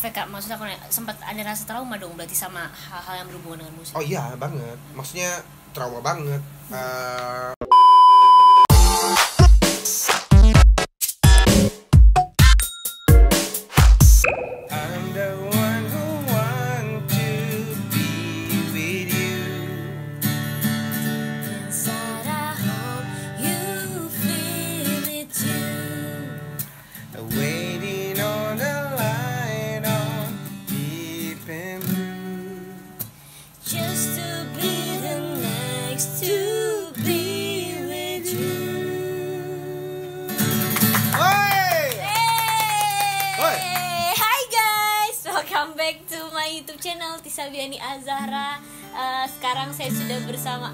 ya Kak, maksud aku sempat ada rasa trauma dong berarti sama hal-hal yang berhubungan dengan musik. Oh iya banget, maksudnya trauma banget. I'm the one who want to be with you. Inside I hope you feel it too. Waiting on the line on deep and blue. Just to be the next to be with you. Oi! Oi! Hai guys, welcome back to my YouTube channel Tisabiani Azahra. Sekarang saya sudah bersama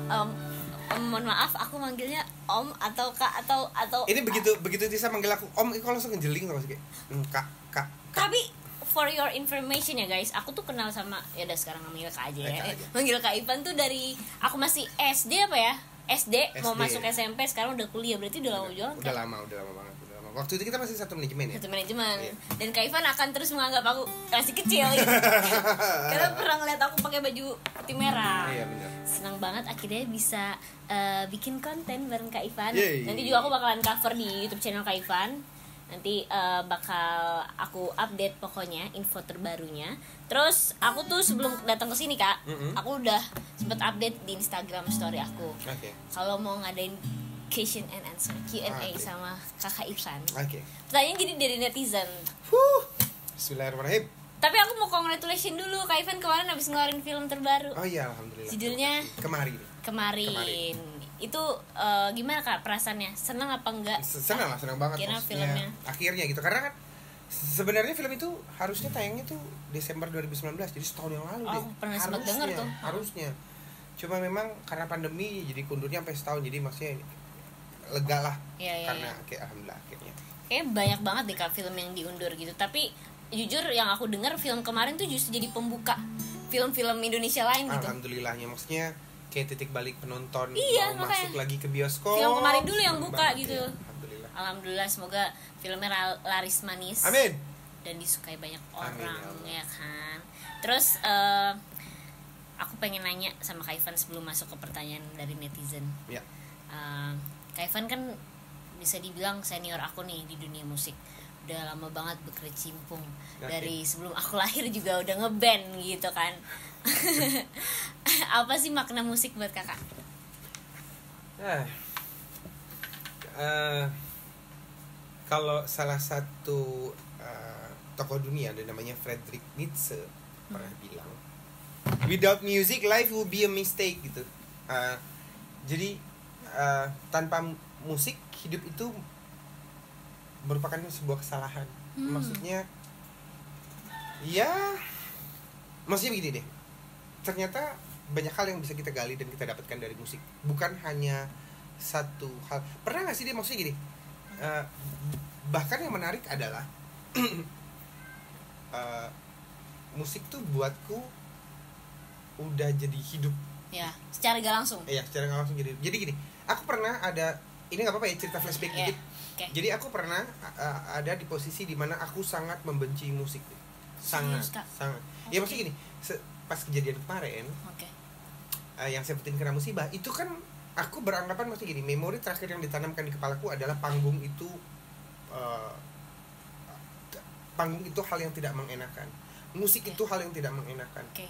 mohon maaf, aku manggilnya Om atau Kak atau. Ini begitu Tisa manggil aku Om, aku langsung ngejeling tau sih kayak Kak. Tapi for your information ya guys, aku tuh kenal sama, ya udah sekarang manggil Kak aja ya. Kak aja. Manggil Kak Ivan tuh dari aku masih SD apa ya? SD mau masuk SMP, sekarang udah kuliah, berarti udah lama juga. Udah lama banget. Waktu itu kita masih satu manajemen ya. Satu manajemen. Iya. Dan Kak Ivan akan terus menganggap aku masih kecil gitu. Karena pernah ngeliat aku pakai baju putih merah. Iya benar. Senang banget akhirnya bisa bikin konten bareng Kak Ivan. Yeay. Nanti juga aku bakalan cover di YouTube channel Kak Ivan. Nanti bakal aku update pokoknya info terbarunya. Terus aku tuh sebelum datang ke sini Kak, aku udah sempet update di Instagram story aku. Oke. Kalau mau ngadain question and answer Q&A Oke. sama Kakak Ivan. Oke. Pertanyaan jadi dari netizen. Bismillahirrahmanirrahim. Tapi aku mau congratulation dulu, Kak Ivan kemarin habis ngeluarin film terbaru. Oh iya, alhamdulillah. Judulnya Kemarin. Itu gimana Kak perasaannya? Senang apa enggak? Senang banget Kira maksudnya. filmnya. Akhirnya gitu, karena kan sebenarnya film itu harusnya tayangnya tuh Desember 2019, jadi setahun yang lalu Oh, deh. pernah sempat denger tuh. Harusnya. Cuma memang karena pandemi jadi kundurnya sampai setahun, jadi maksudnya lega lah. Iya. Karena kayak alhamdulillah akhirnya. Kayak banyak banget deh Kak film yang diundur gitu. Tapi jujur yang aku dengar film kemarin tuh justru jadi pembuka film-film Indonesia lain gitu. Alhamdulillahnya, maksudnya kayak titik balik penonton Iya, mau makanya. masuk lagi ke bioskop. Film kemarin dulu yang Seneng buka banget, gitu. ya. Alhamdulillah. Alhamdulillah, semoga filmnya laris manis. Amin. Dan disukai banyak Amin, orang ya ya kan. Terus aku pengen nanya sama Kak Ivan sebelum masuk ke pertanyaan dari netizen. Ya. Kak Ivan kan bisa dibilang senior aku nih di dunia musik. Udah lama banget berkecimpung. Oke. Dari sebelum aku lahir juga udah ngeband gitu kan. Apa sih makna musik buat kakak? Kalau salah satu tokoh dunia ada namanya Friedrich Nietzsche pernah bilang, without music life would be a mistake gitu. Jadi tanpa musik hidup itu merupakan sebuah kesalahan. Maksudnya begini deh, ternyata banyak hal yang bisa kita gali dan kita dapatkan dari musik, bukan hanya satu hal. Pernah nggak sih dia maksudnya gini, bahkan yang menarik adalah musik tuh buatku udah jadi hidup Ya, secara gak langsung. ya, secara nggak langsung jadi gini. Aku pernah ada, ini nggak apa-apa ya cerita flashback Iya. dikit. Oke. Jadi aku pernah ada di posisi dimana aku sangat membenci musik, Serius, Kak? sangat. Ya maksudnya gini, pas kejadian kemarin Oke. yang Sebutin Kena Musibah itu kan aku beranggapan masih gini, memori terakhir yang ditanamkan di kepalaku adalah panggung itu hal yang tidak mengenakan, musik Oke. itu hal yang tidak mengenakan. Oke.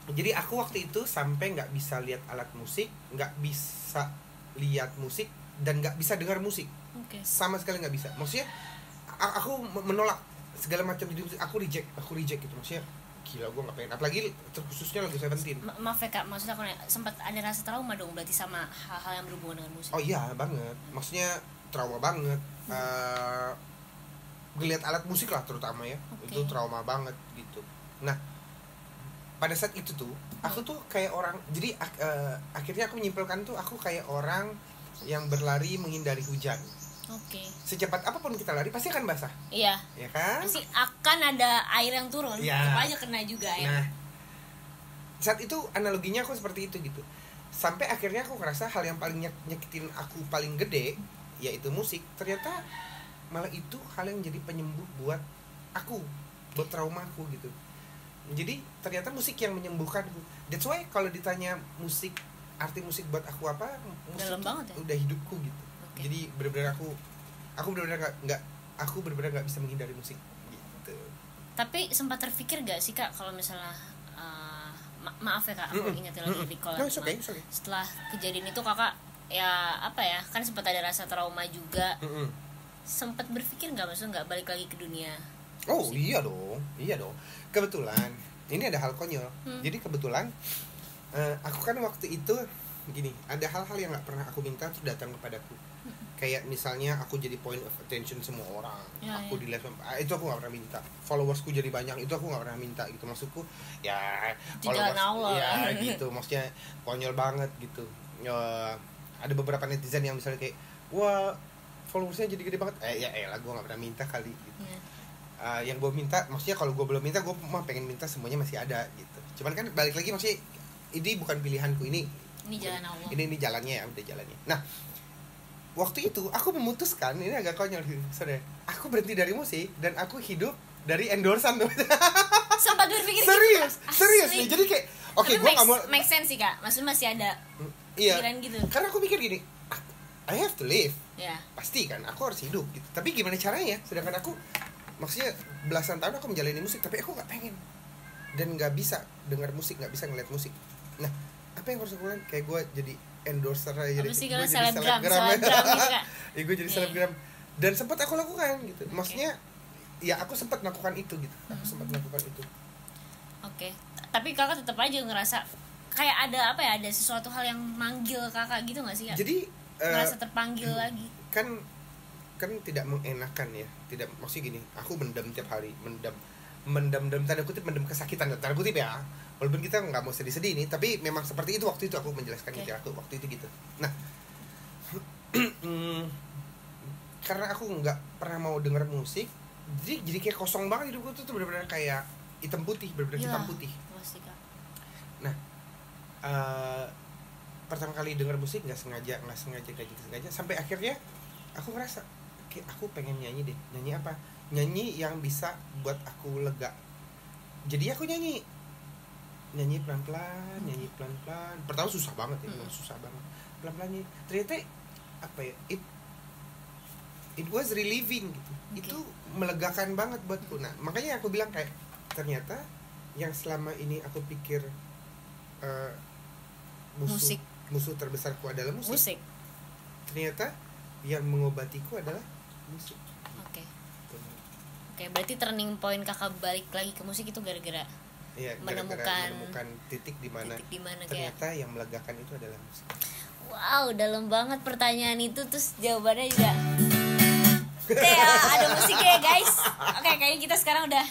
Jadi aku waktu itu sampai nggak bisa lihat alat musik, nggak bisa lihat musik, dan nggak bisa dengar musik, Oke. sama sekali nggak bisa. Maksudnya aku menolak segala macam di musik, aku reject gitu. Maksudnya gila, gue nggak pengen, apalagi khususnya lagu Seventeen. Maaf ya Kak, maksud aku sempat ada rasa trauma dong berarti sama hal-hal yang berhubungan dengan musik. Oh iya banget, maksudnya trauma banget. Ngelihat alat musik lah terutama ya, Oke. itu trauma banget gitu. Nah pada saat itu tuh aku tuh kayak orang, jadi akhirnya aku menyimpulkan tuh aku kayak orang yang berlari menghindari hujan. Oke. Secepat apapun kita lari pasti akan basah, Iya. ya kan? Pasti akan ada air yang turun. Iya. Tetap aja kena juga ya. Nah saat itu analoginya aku seperti itu gitu. Sampai akhirnya aku ngerasa hal yang paling nyakitin aku paling gede yaitu musik. Ternyata malah itu hal yang jadi penyembuh buat aku, buat traumaku gitu. Jadi ternyata musik yang menyembuhkanku. That's why kalau ditanya musik, arti musik buat aku apa, musik dalam banget ya? udah hidupku gitu. Okay. Jadi benar-benar aku benar-benar nggak bisa menghindari musik gitu. Tapi sempat terpikir gak sih Kak kalau misalnya maaf ya Kak, aku ingetin lagi di call. Okay. Setelah kejadian itu Kakak ya apa ya, kan sempat ada rasa trauma juga. Sempat berpikir nggak, maksudnya nggak balik lagi ke dunia musik? Iya dong. Kebetulan ini ada hal konyol. Jadi kebetulan aku kan waktu itu gini, ada hal-hal yang nggak pernah aku minta terus datang kepadaku. Kayak misalnya aku jadi point of attention semua orang, aku dilihat, itu aku nggak pernah minta. Followersku jadi banyak, itu aku nggak pernah minta gitu. Maksudku ya followers ya gitu, maksudnya konyol banget gitu. Ada beberapa netizen yang misalnya kayak, wah followersnya jadi gede banget, lah gue nggak pernah minta kali gitu. Yang gue minta, maksudnya kalau gue belum minta, gue mah pengen minta semuanya masih ada gitu. Cuman kan balik lagi, maksudnya ini bukan pilihanku, ini jalan Allah. Ini jalannya ya, udah jalannya. Nah, waktu itu aku memutuskan, ini agak konyol saudara, aku berhenti dari musik dan aku hidup dari endorsan tuh. Sempat berpikir serius nih. Jadi kayak gue nggak mau, make sense sih Kak, maksudnya masih ada pikiran gitu. Karena aku mikir gini, I have to live, pasti kan aku harus hidup gitu. Tapi gimana caranya? Sedangkan aku, maksudnya belasan tahun aku menjalani musik, tapi aku nggak pengen dan nggak bisa dengar musik, nggak bisa ngeliat musik. Nah, apa yang harus aku lakukan? Kayak gue jadi endorser aja, jadi gue jadi selebgram gitu Kak. Ya gue jadi selebgram, dan sempat aku lakukan gitu. Maksudnya ya aku sempat melakukan itu gitu. Oke. Tapi Kakak tetap aja ngerasa kayak ada apa ya, ada sesuatu hal yang manggil Kakak gitu nggak sih Kak? Jadi ngerasa terpanggil lagi. Kan tidak mengenakan ya, tidak, maksudnya gini, aku mendam tiap hari, mendam tanda kutip, mendam kesakitan tanda kutip ya, walaupun kita nggak mau sedih-sedih ini, tapi memang seperti itu waktu itu aku menjelaskan mikir aku waktu itu gitu. Nah, karena aku nggak pernah mau dengar musik, jadi kayak kosong banget hidupku tuh benar-benar kayak hitam putih, benar-benar hitam putih. Nah, pertama kali dengar musik nggak sengaja sampai akhirnya aku ngerasa kayak aku pengen nyanyi deh. Nyanyi apa? Nyanyi yang bisa buat aku lega. Jadi aku nyanyi pelan-pelan. Pertama susah banget ya, susah banget. Pelan-pelan nyanyi. Ternyata apa ya? It was relieving gitu. Itu melegakan banget buatku. Nah, makanya aku bilang kayak ternyata yang selama ini aku pikir musuh terbesarku adalah musik. Ternyata yang mengobatiku adalah musik. Oke, berarti turning point Kakak balik lagi ke musik itu gara-gara menemukan titik di mana ternyata yang melegakan itu adalah musik. Wow, dalam banget pertanyaan itu, terus jawabannya juga kayak ada musiknya ya guys. Oke, kayaknya kita sekarang udah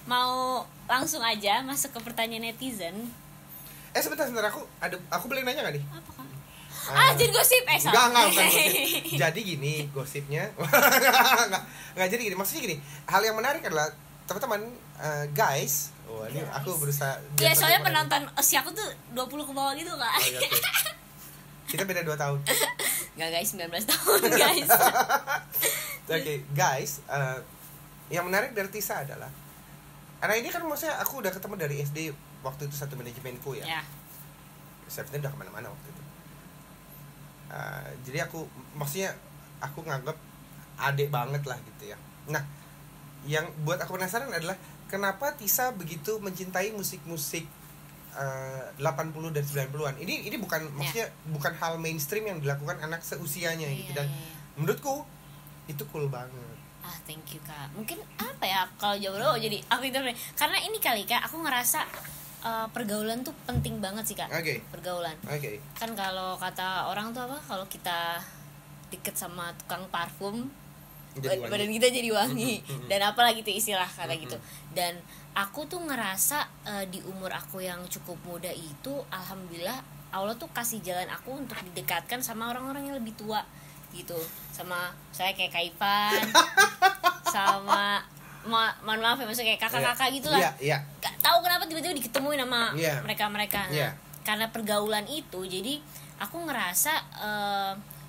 mau langsung aja masuk ke pertanyaan netizen. Sebentar aku boleh nanya nggak nih? Apa Kak? Jadi gosip enggak gosip. Jadi gini gosipnya. Enggak jadi gini, maksudnya gini. Hal yang menarik adalah teman-teman, guys. Ini aku berusaha. Ya, soalnya penonton usia aku tuh 20 ke bawah gitu Kak. Okay. Kita beda 2 tahun. Enggak guys, 19 tahun guys. Oke, guys, yang menarik dari Tisa adalah, karena ini kan maksudnya aku udah ketemu dari SD, waktu itu satu manajemenku ya. Sebenarnya udah kemana-mana waktu itu. Jadi maksudnya aku nganggap adik banget lah gitu ya. Nah, yang buat aku penasaran adalah kenapa Tisa begitu mencintai musik-musik 80 dan 90-an. Ini bukan maksudnya bukan hal mainstream yang dilakukan anak seusianya gitu, dan menurutku itu cool banget. Thank you Kak. Mungkin apa ya kalau jawab jadi aku interpret. Karena ini kali Kak, aku ngerasa pergaulan tuh penting banget sih Kak. Pergaulan. Kan kalau kata orang tuh apa? Kalau kita deket sama tukang parfum, badan kita jadi wangi. Dan apalah gitu istilah kata gitu. Dan aku tuh ngerasa di umur aku yang cukup muda itu, alhamdulillah Allah tuh kasih jalan aku untuk didekatkan sama orang-orang yang lebih tua gitu. Sama saya kayak Kak Ivan, sama mohon maaf ya, maksudnya kayak kakak-kakak gitu lah. Gak tahu kenapa tiba-tiba diketemuin sama mereka-mereka. Karena pergaulan itu, jadi aku ngerasa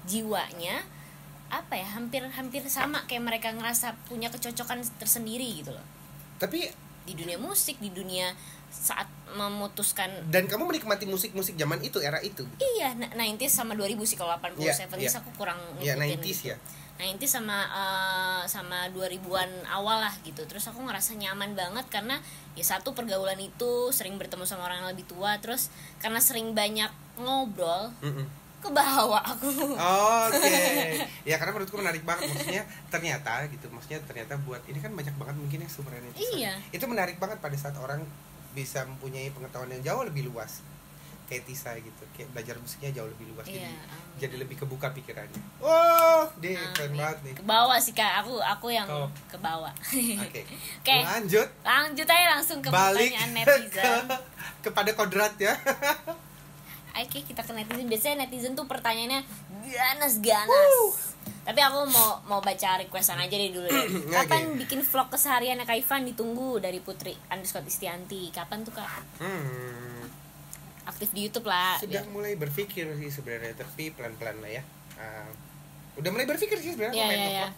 jiwanya apa ya, hampir sama kayak mereka, ngerasa punya kecocokan tersendiri gitu loh. Tapi di dunia musik, di dunia saat memutuskan. Dan kamu menikmati musik-musik zaman itu, era itu? Iya, 90s sama 2000 sih. Kalau 80s, 70s aku kurang ngikutin. 90s gitu. ya. 90s sama 2000-an awal lah gitu. Terus aku ngerasa nyaman banget karena ya satu, pergaulan itu sering bertemu sama orang yang lebih tua, terus karena sering banyak ngobrol, kebawa aku. Oke. Ya karena menurutku menarik banget, maksudnya ternyata buat ini kan banyak banget mungkin yang sumbernya itu. Iya. Itu menarik banget pada saat orang bisa mempunyai pengetahuan yang jauh lebih luas. Kayak Tisa gitu, kayak belajar musiknya jauh lebih luas, Iya, jadi lebih kebuka pikirannya. Oh, deh keren banget nih. Kebawa sih Kak, aku yang kebawa. Oke. Oke. Lanjut aja langsung ke balik pertanyaan netizen. kepada kodrat ya. Oke, kita ke netizen. Biasanya netizen tuh pertanyaannya ganas. Tapi aku mau baca requestan aja deh dulu deh. Kapan bikin vlog kesehariannya Kak Ivan? Ditunggu dari Putri_Istianti. Kapan tuh Kak? Aktif di YouTube lah. Sudah mulai berpikir sih sebenarnya, tapi pelan-pelan lah ya. Udah mulai berpikir sih sebenarnya Iya.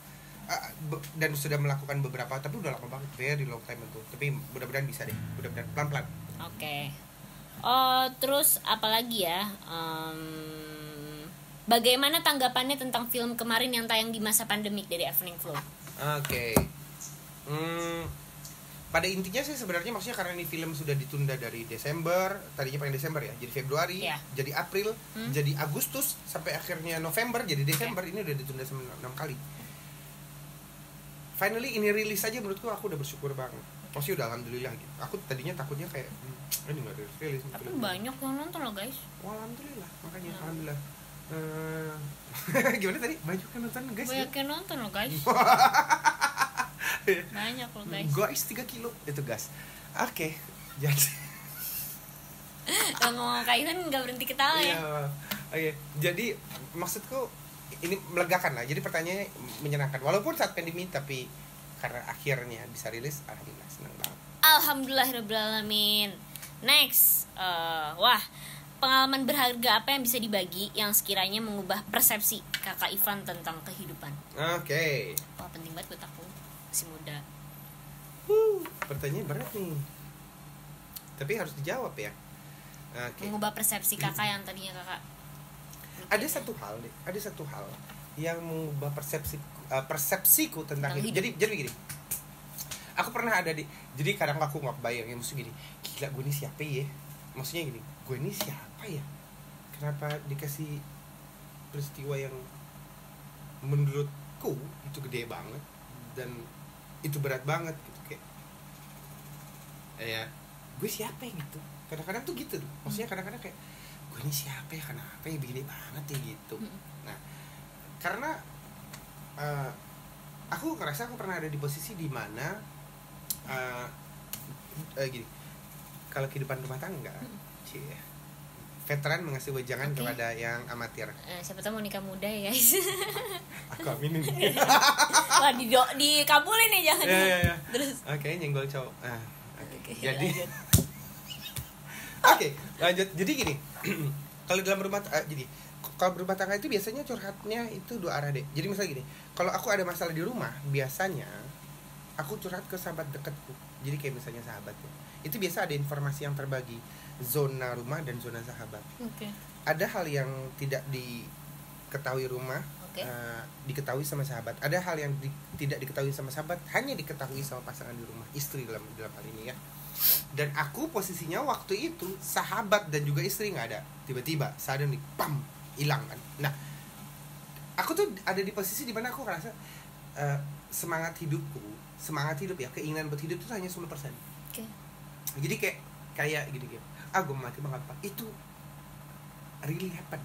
Dan sudah melakukan beberapa, tapi udah lama banget, very long time itu. Tapi mudah-mudahan bisa deh, mudah-mudahan pelan-pelan. Oke. Terus apalagi ya? Bagaimana tanggapannya tentang film kemarin yang tayang di masa pandemik dari Evening Flow? Oke. Pada intinya sih sebenarnya maksudnya karena ini film sudah ditunda dari Desember, tadinya pengen Desember ya, jadi Februari, jadi April, jadi Agustus, sampai akhirnya November, jadi Desember. Ini udah ditunda 6 kali. Finally ini rilis aja, menurutku aku udah bersyukur banget. Maksudnya udah alhamdulillah gitu. Aku tadinya takutnya kayak ini nggak rilis. Tapi banyak yang nonton loh guys. Wah, alhamdulillah, makanya alhamdulillah. Gimana tadi? Banyak yang nonton guys. Banyak yang nonton loh guys. Banyak loh guys. Guys 3 kilo itu gas. Oke. Jadi kalau ngomong Kak Ivan nggak berhenti ketawa ya. Oke. Jadi maksudku ini melegakan lah. Jadi pertanyaannya menyenangkan. Walaupun saat pandemi, tapi karena akhirnya bisa rilis, alhamdulillah senang banget. Alhamdulillahirobbilalamin. Next, wah, pengalaman berharga apa yang bisa dibagi yang sekiranya mengubah persepsi Kakak Ivan tentang kehidupan? Oke. Wah, penting banget buat aku, masih muda. Pertanyaan berat nih. Tapi harus dijawab ya. Oke. Mengubah persepsi kakak yang tadinya kakak. Ada satu hal yang mengubah persepsiku tentang hidup. Jadi gini. Aku pernah ada jadi kadang aku nggak bayangin maksud gini. Gila, gue ini siapa ya? Maksudnya gini, gue ini siapa ya? Kenapa dikasih peristiwa yang menurutku itu gede banget dan itu berat banget gitu, kayak ya gue siapa ya gitu. Kadang-kadang tuh gitu, maksudnya kadang-kadang kayak gue ini siapa ya, kenapa ya begini banget ya gitu. Nah, karena aku ngerasa aku pernah ada di posisi di mana gini, kalau kehidupan rumah tangga, veteran mengasih wejangan kepada yang amatir. Siapa tahu mau nikah muda ya guys. Aku aminin. Wah, dikabulin nih jangan. Ya. Terus. Oke, nyenggol cowok. Jadi. Lanjut. Oke, lanjut. Jadi gini, kalau dalam rumah kalau berumah tangga itu biasanya curhatnya itu dua arah deh. Jadi misalnya gini, kalau aku ada masalah di rumah, biasanya aku curhat ke sahabat dekatku. Jadi kayak misalnya sahabat ya. Itu biasa ada informasi yang terbagi, zona rumah dan zona sahabat. Ada hal yang tidak diketahui rumah, diketahui sama sahabat. Ada hal yang tidak diketahui sama sahabat, hanya diketahui sama pasangan di rumah, istri dalam hal ini ya. Dan aku posisinya waktu itu sahabat dan juga istri nggak ada. Tiba-tiba suddenly pam, hilang kan. Nah, aku tuh ada di posisi dimana aku ngerasa semangat hidup ya, keinginan buat hidup itu hanya 10%. Jadi kayak gini, gue mati mah apa, itu really happen.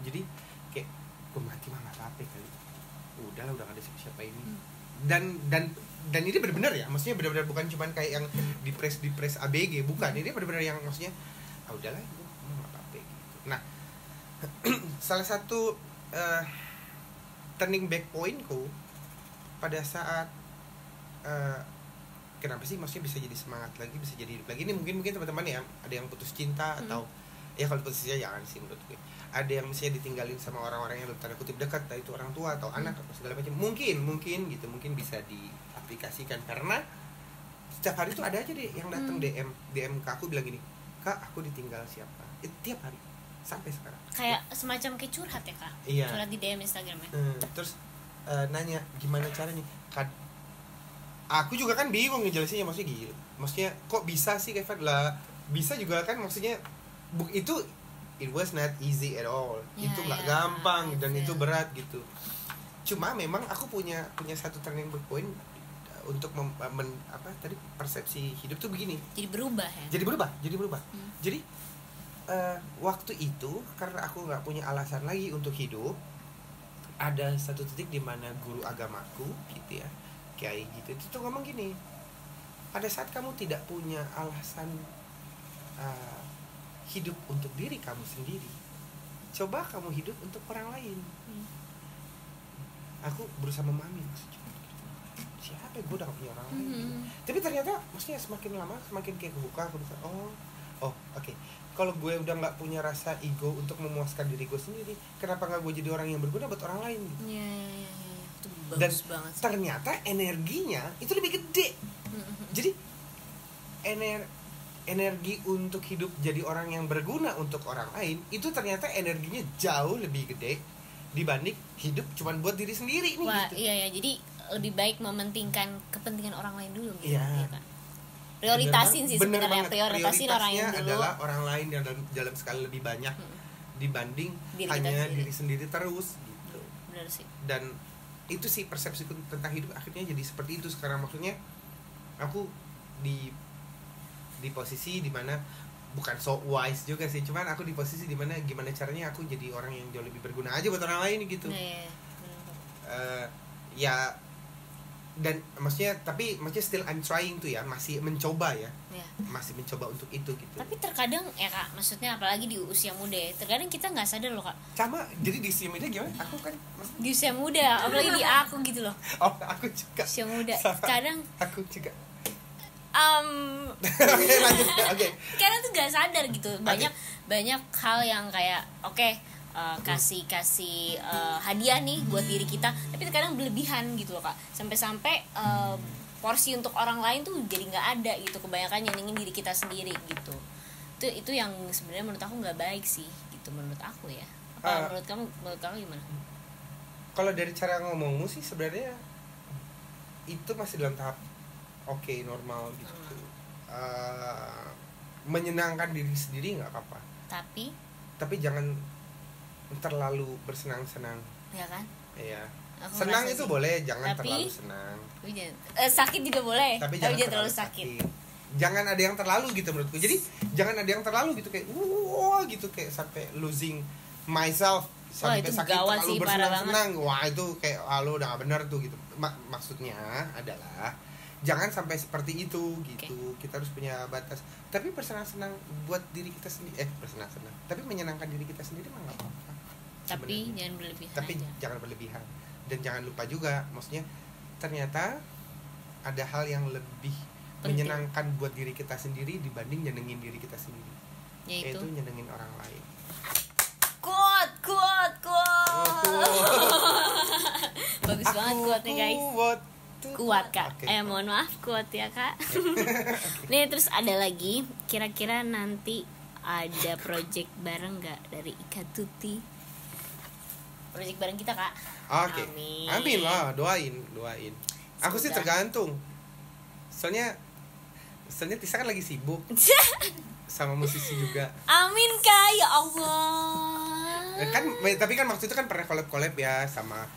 Jadi kayak gue mati mah nggak apa-apa kali, udah gak ada siapa ini. Dan ini benar-benar ya, maksudnya benar-benar bukan cuman kayak yang dipres ABG, bukan. Ini benar-benar yang maksudnya udahlah gue nggak apa-apa gitu. Nah, salah satu turning back pointku pada saat kenapa sih maksudnya bisa jadi semangat lagi, bisa jadi hidup lagi, ini mungkin teman-teman ya ada yang putus cinta atau ya kalau putus cinta jangan sih menurut gue, ada yang misalnya ditinggalin sama orang-orang yang tanda kutip dekat, entah itu orang tua atau anak atau segala macam, mungkin gitu, mungkin bisa diaplikasikan karena setiap hari tuh ada aja deh yang datang DM ke aku bilang gini, Kak aku ditinggal siapa, tiap hari sampai sekarang. Kayak semacam kayak curhat ya Kak? Iya. Curhat di DM Instagramnya. Terus nanya gimana caranya kan, aku juga kan bingung ngejelasinnya, maksudnya gila, maksudnya kok bisa sih Kevin lah, bisa juga kan, maksudnya itu it was not easy at all, itu nggak gampang dan itu berat gitu. Cuma memang aku punya satu turning point untuk persepsi hidup tuh begini. Jadi berubah. Jadi waktu itu karena aku nggak punya alasan lagi untuk hidup, ada satu titik di mana guru agamaku gitu ya, kiai gitu, itu tuh ngomong gini, ada saat kamu tidak punya alasan hidup untuk diri kamu sendiri, coba kamu hidup untuk orang lain. Aku berusaha memahami maksudnya siapa gue udah gak punya orang lain. Tapi ternyata maksudnya semakin lama semakin kayak kebuka, aku bisa oke. Kalau gue udah nggak punya rasa ego untuk memuaskan diri gue sendiri, kenapa nggak gue jadi orang yang berguna buat orang lain gitu? Itu bagus banget sih. Ternyata energinya itu lebih gede. Jadi energi untuk hidup jadi orang yang berguna untuk orang lain itu ternyata energinya jauh lebih gede dibanding hidup cuman buat diri sendiri nih. Wah, gitu. iya jadi lebih baik mementingkan kepentingan orang lain dulu gitu. Iya. Ya, kan? Prioritasin sih sebenarnya, prioritasin orang yang dulu. Adalah orang lain yang dalam skala lebih banyak dibanding hanya diri sendiri terus gitu. Benar sih. Dan itu sih persepsiku tentang hidup akhirnya jadi seperti itu sekarang. Maksudnya aku di posisi dimana bukan so wise juga sih, cuman aku di posisi dimana gimana caranya aku jadi orang yang jauh lebih berguna aja buat orang lain gitu. Ya dan maksudnya still I'm trying tuh ya, masih mencoba ya. Masih mencoba untuk itu gitu. Tapi terkadang ya Kak, maksudnya apalagi di usia muda ya, terkadang kita nggak sadar loh Kak. Sama, jadi di usia muda gimana? Aku kan di usia muda, apalagi di aku gitu loh. Aku juga. Usia muda, kadang aku juga. Oke. Kadang tuh nggak sadar gitu, banyak hal yang kayak kasih hadiah nih buat diri kita, tapi kadang berlebihan gitu loh Kak, sampai porsi untuk orang lain tuh jadi nggak ada gitu, kebanyakan nyenengin diri kita sendiri gitu. Itu yang sebenarnya menurut aku nggak baik sih gitu, menurut aku ya. Menurut kamu gimana? Kalau dari cara ngomongmu sih sebenarnya itu masih dalam tahap normal gitu. Menyenangkan diri sendiri nggak apa-apa, tapi jangan terlalu bersenang-senang, ya kan? Iya. Senang itu sih boleh, jangan terlalu senang. Sakit juga boleh, tapi jangan terlalu sakit. Jangan ada yang terlalu gitu menurutku. Jadi jangan ada yang terlalu gitu kayak gitu, kayak sampai losing myself, sampai sakit terlalu bersenang-senang. Wah itu kayak lo udah gak bener tuh gitu. Maksudnya adalah jangan sampai seperti itu gitu. Kita harus punya batas. Tapi bersenang-senang buat diri kita sendiri, bersenang-senang. Tapi menyenangkan diri kita sendiri mah nggak apa-apa. Tapi jangan berlebihan. Jangan berlebihan. Dan jangan lupa juga, maksudnya ternyata ada hal yang lebih menyenangkan buat diri kita sendiri dibanding nyenengin diri kita sendiri. Yaitu nyenengin orang lain. Quote. Bagus banget quote-nya guys. Kuat Kak. Mohon maaf kuat ya Kak. Nih terus ada lagi, kira-kira nanti ada project bareng nggak dari Ika Tuti? Project bareng kita Kak. Oke. Amin lah, doain. Aku sih tergantung. Soalnya Tisa kan lagi sibuk sama musisi juga. Amin Kak, ya Allah. Tapi kan waktu itu kan pernah collab ya sama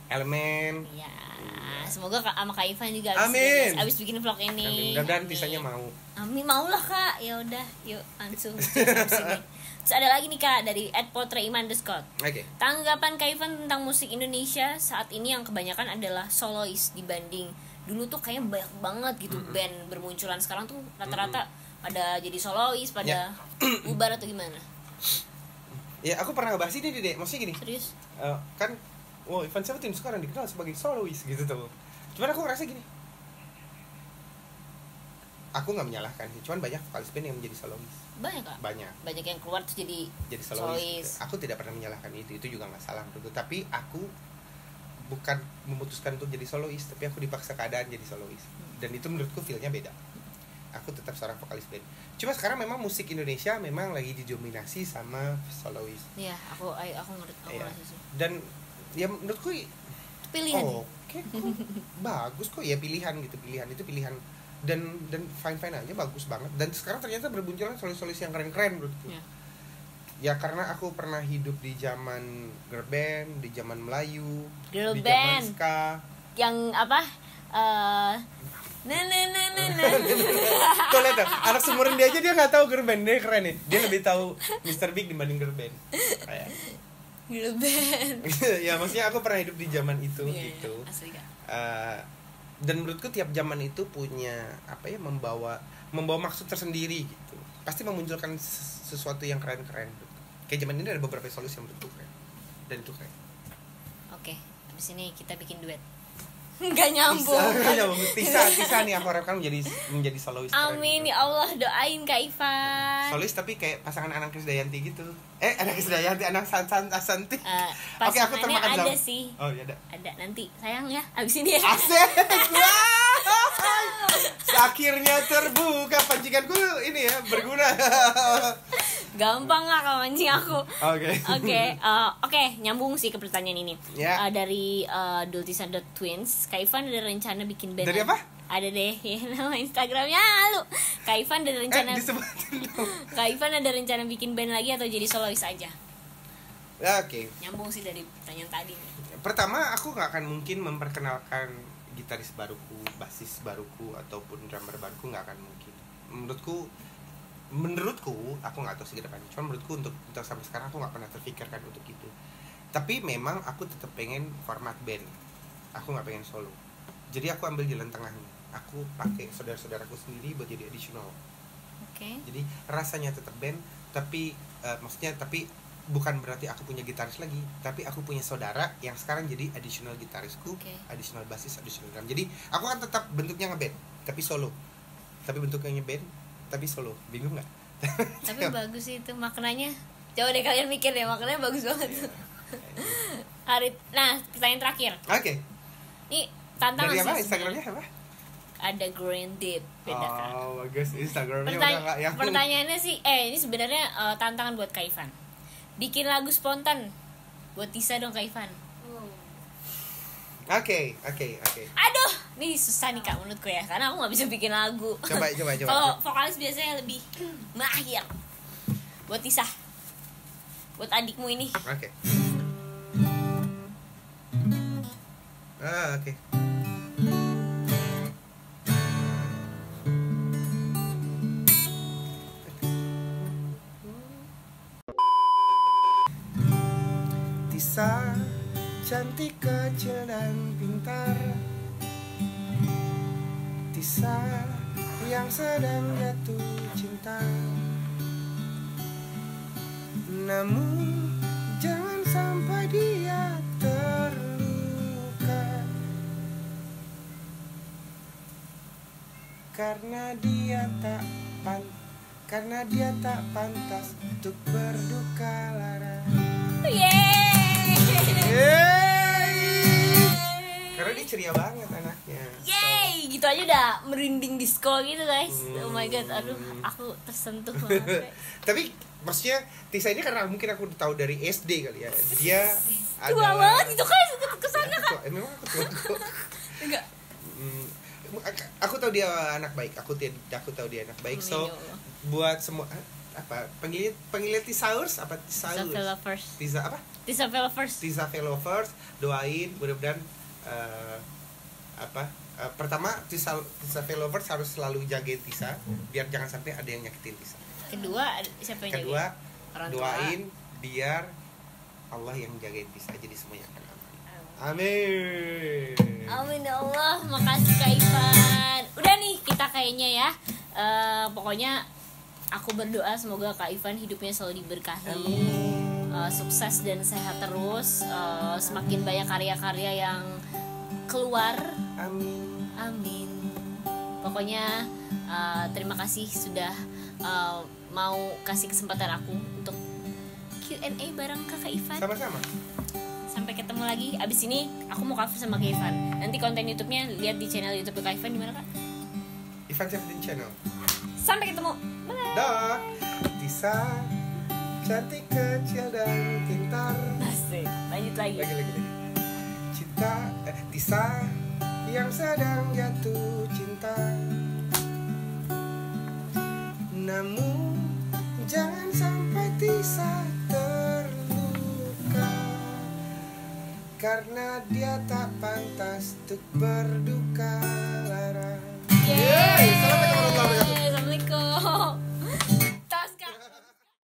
Elemen. Iya. Semoga sama Kak Ivan juga abis bikin vlog ini. Dan Tisanya mau. Amin, maulah Kak. Ya udah, yuk langsung sini. Terus ada lagi nih Kak dari @potreiman_. Tanggapan Kak Ivan tentang musik Indonesia saat ini yang kebanyakan adalah solois dibanding dulu tuh kayaknya banyak banget gitu band bermunculan. Sekarang tuh rata-rata pada jadi solois, pada bubar atau gimana? Ya aku pernah ngebahas ini deh, maksudnya gini. Serius? Kan Ivan Seventeen sekarang dikenal sebagai solois gitu tuh. Cuman aku ngerasa gini, aku nggak menyalahkan sih, cuman banyak vokalis band yang menjadi solois. Banyak yang keluar tuh jadi solois. Gitu. Aku tidak pernah menyalahkan itu juga nggak salah menurutku. Tapi aku bukan memutuskan untuk jadi solois, tapi aku dipaksa keadaan jadi solois. Dan itu menurutku feel-nya beda. aku tetap seorang vokalis band. Cuma sekarang memang musik Indonesia memang lagi didominasi sama solois. Iya, aku ngerti, aku Iya. ngerti sih. Dan ya menurutku Pilihan. oke kok bagus kok ya, pilihan itu pilihan dan fine aja, bagus banget. Dan sekarang ternyata bermunculan solis-solis yang keren-keren menurutku. Iya. Ya karena aku pernah hidup di zaman girl band, di zaman Melayu, Girl di band. zaman ska. Yang apa? Nah. Tuh lihat tuh, anak seumuran dia aja dia nggak tahu girl band, dia keren nih. Dia lebih tahu Mr. Big dibanding girl band. Kayak Girl band. ya maksudnya aku pernah hidup di zaman itu gitu. Asli Kak. Dan menurutku tiap zaman itu punya apa ya, membawa maksud tersendiri gitu. Pasti memunculkan sesuatu yang keren-keren. Kayak zaman ini ada beberapa solusi yang menurutku keren. Dan itu keren. Oke, habis ini kita bikin duet. Nggak nyambung. Tisa nih aku harapkan menjadi solois keren. Amin ya Allah, doain Kak Ivan. Solois tapi kayak pasangan anak Krisdayanti gitu. Anak Krisdayanti, anak Santi. Oke, aku termakan ada sama. sih. Oh iya ada. Ada nanti, sayang ya. Abis ini ya. Asik. Akhirnya terbuka pancinganku ini ya, berguna. Gampang lah kalau mancing aku. Oke. Oke, nyambung sih ke pertanyaan ini. Ya. Dari Dultisa Twins, Kak Ivan ada rencana bikin band. Dari lagi? apa? Ada deh, ya, nama Instagramnya lu. Kak Ivan ada rencana. Disebutin dong. Kak Ivan ada rencana bikin band lagi atau jadi solois aja? Oke. Nyambung sih dari pertanyaan tadi. Pertama, aku nggak akan mungkin memperkenalkan gitaris baruku, basis baruku, ataupun drummer baruku, nggak akan mungkin. Menurutku, aku nggak tahu sih ke depannya. Cuma menurutku untuk sampai sekarang aku nggak pernah terfikirkan untuk itu. Tapi memang aku tetap pengen format band. Aku nggak pengen solo. Jadi aku ambil jalan tengahnya. Aku pakai saudara-saudaraku sendiri buat jadi additional. Oke. Jadi rasanya tetap band, tapi tapi bukan berarti aku punya gitaris lagi, tapi aku punya saudara yang sekarang jadi additional gitarisku, additional basis, additional drum. Jadi aku kan tetap bentuknya ngeband, tapi solo. Tapi bentuknya band, tapi solo. Bingung nggak? Tapi bagus sih itu maknanya. Coba deh kalian mikir deh, maknanya bagus banget. Nah, pertanyaan terakhir. Oke. Ini tantangan dari apa? sih Instagramnya sebenarnya. apa? Ada Green Deep, beda kan? Oh, bagus. Instagramnya udah nggak yang. Pertanyaannya sih, ini sebenarnya tantangan buat Kak Ivan. Bikin lagu spontan buat Tisa dong Kak Ivan. Oke. Aduh, ini susah nih Kak menurutku ya, karena aku nggak bisa bikin lagu. Coba. Kalau vokalis biasanya lebih mahir. Buat Tisa, buat adikmu ini. Oke. Oke. Tisa, cantik, kecil dan pintar. Tisa yang sedang jatuh cinta. Namun jangan sampai dia terluka, karena dia tak pantas untuk berduka lara. Karena dia ceria banget anaknya. Yeay, gitu aja udah merinding disco gitu guys. Oh my god, aduh, aku tersentuh banget. Tapi maksudnya Tisa ini karena mungkin aku tahu dari SD kali ya. Dia tua banget itu kan kesana kan. Memang aku tua. Enggak. Aku tahu dia anak baik. Aku tahu dia anak baik. So buat semua apa pengilit Tisaurs apa Tisaurs? Tisa apa? Tisa Velovers, doain mudah-mudahan pertama Tisa Velovers harus selalu jagain Tisa biar jangan sampai ada yang nyakitin Tisa. Kedua siapa yang Kedua, jagain? doain biar Allah yang jagain Tisa, jadi semuanya akan aman. Amin. Amin ya Allah, makasih Kak Ivan. Udah nih kita kayaknya ya. Pokoknya aku berdoa semoga Kak Ivan hidupnya selalu diberkahi, sukses dan sehat terus, semakin banyak karya-karya yang keluar. Amin. Pokoknya terima kasih sudah mau kasih kesempatan aku untuk Q&A bareng Kakak Ivan. Sama-sama. Sampai ketemu lagi. Abis ini aku mau cover sama Kak Ivan. Nanti konten YouTube-nya lihat di channel YouTube Kak Ivan di mana Kak? Fun 17 Channel. Sampai ketemu. Bye. Dah. Tisa cantik, kecil dan pintar. Asik. Lanjut lagi. Lagi. Tisa yang sedang jatuh cinta. Namun jangan sampai Tisa terluka, karena dia tak pantas untuk berduka.